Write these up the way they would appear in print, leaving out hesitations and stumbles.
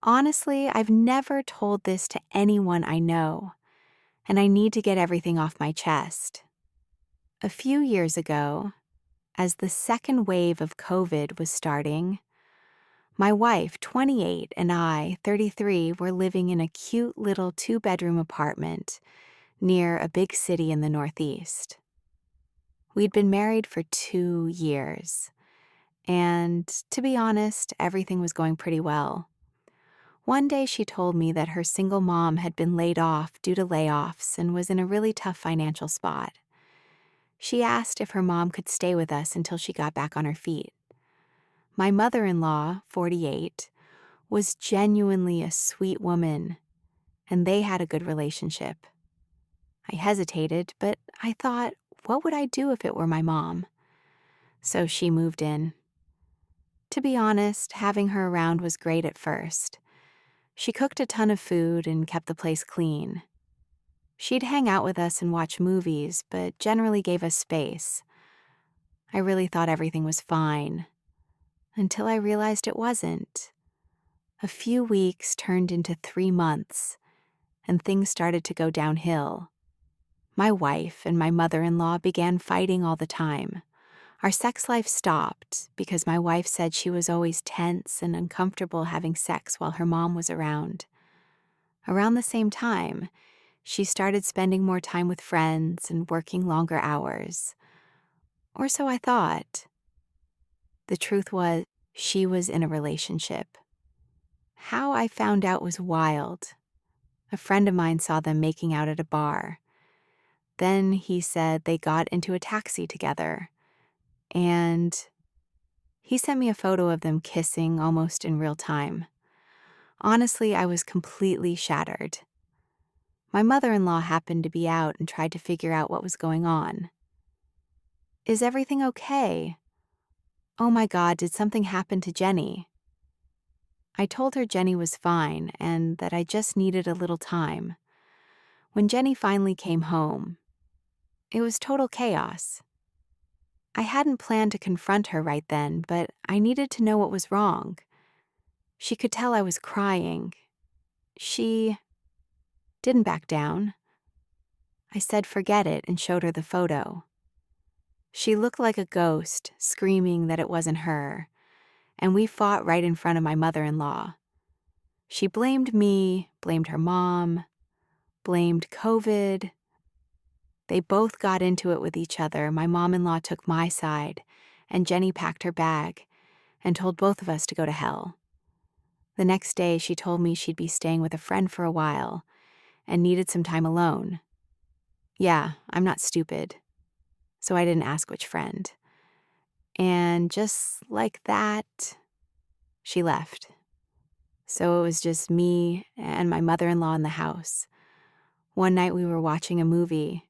Honestly, I've never told this to anyone I know, and I need to get everything off my chest. A few years ago, as the second wave of COVID was starting, my wife, 28, and I, 33, were living in a cute little two-bedroom apartment near a big city in the Northeast. We'd been married for 2 years, and to be honest, everything was going pretty well. One day she told me that her single mom had been laid off due to layoffs and was in a really tough financial spot. She asked if her mom could stay with us until she got back on her feet. My mother-in-law, 48, was genuinely a sweet woman, and they had a good relationship. I hesitated, but I thought, what would I do if it were my mom? So she moved in. To be honest, having her around was great at first. She cooked a ton of food and kept the place clean. She'd hang out with us and watch movies, but generally gave us space. I really thought everything was fine, until I realized it wasn't. A few weeks turned into 3 months, and things started to go downhill. My wife and my mother-in-law began fighting all the time. Our sex life stopped because my wife said she was always tense and uncomfortable having sex while her mom was around. Around the same time, she started spending more time with friends and working longer hours. Or so I thought. The truth was, she was in a relationship. How I found out was wild. A friend of mine saw them making out at a bar. Then he said they got into a taxi together. And he sent me a photo of them kissing almost in real time. Honestly, I was completely shattered. My mother-in-law happened to be out and tried to figure out what was going on. Is everything okay? Oh my God, did something happen to Jenny? I told her Jenny was fine and that I just needed a little time. When Jenny finally came home, it was total chaos. I hadn't planned to confront her right then, but I needed to know what was wrong. She could tell I was crying. She didn't back down. I said forget it and showed her the photo. She looked like a ghost, screaming that it wasn't her, and we fought right in front of my mother-in-law. She blamed me, blamed her mom, blamed COVID. They both got into it with each other. My mom-in-law took my side, and Jenny packed her bag and told both of us to go to hell. The next day, she told me she'd be staying with a friend for a while and needed some time alone. Yeah, I'm not stupid, so I didn't ask which friend. And just like that, she left. So it was just me and my mother-in-law in the house. One night we were watching a movie.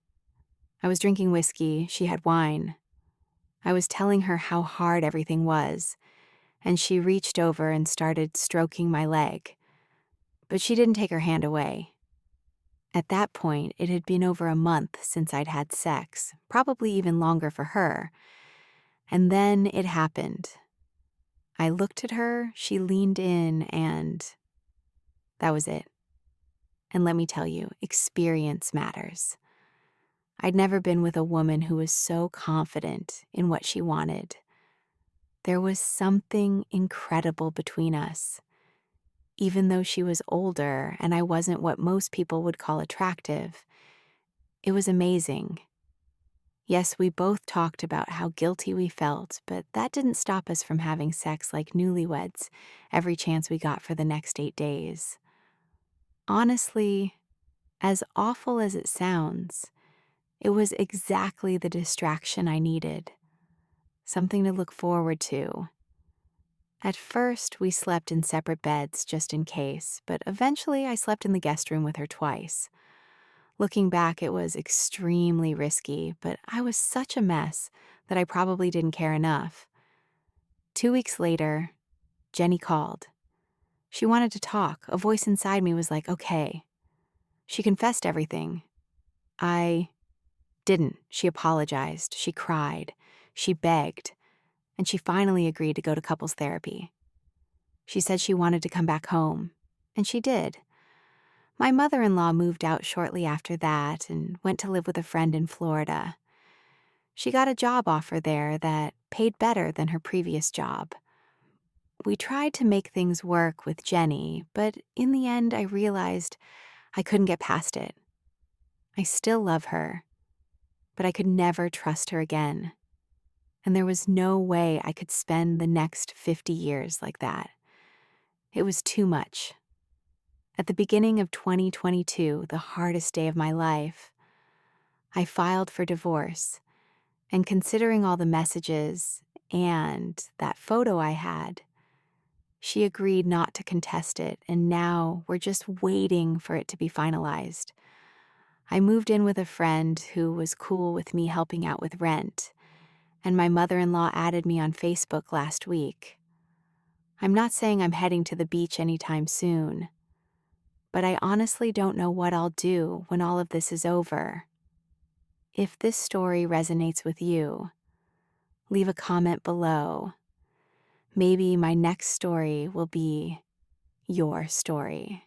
I was drinking whiskey, she had wine. I was telling her how hard everything was, and she reached over and started stroking my leg. But she didn't take her hand away. At that point, it had been over a month since I'd had sex, probably even longer for her. And then it happened. I looked at her, she leaned in, and that was it. And let me tell you, experience matters. I'd never been with a woman who was so confident in what she wanted. There was something incredible between us. Even though she was older and I wasn't what most people would call attractive, it was amazing. Yes, we both talked about how guilty we felt, but that didn't stop us from having sex like newlyweds every chance we got for the next 8 days. Honestly, as awful as it sounds, it was exactly the distraction I needed. Something to look forward to. At first, we slept in separate beds just in case, but eventually I slept in the guest room with her twice. Looking back, it was extremely risky, but I was such a mess that I probably didn't care enough. 2 weeks later, Jenny called. She wanted to talk. A voice inside me was like, okay. She confessed everything. I didn't. She apologized. She cried. She begged. And she finally agreed to go to couples therapy. She said she wanted to come back home. And she did. My mother-in-law moved out shortly after that and went to live with a friend in Florida. She got a job offer there that paid better than her previous job. We tried to make things work with Jenny, but in the end I realized I couldn't get past it. I still love her, but I could never trust her again. And there was no way I could spend the next 50 years like that. It was too much. At the beginning of 2022, the hardest day of my life, I filed for divorce, and considering all the messages and that photo I had, she agreed not to contest it, and now we're just waiting for it to be finalized. I moved in with a friend who was cool with me helping out with rent, and my mother-in-law added me on Facebook last week. I'm not saying I'm heading to the beach anytime soon, but I honestly don't know what I'll do when all of this is over. If this story resonates with you, leave a comment below. Maybe my next story will be your story.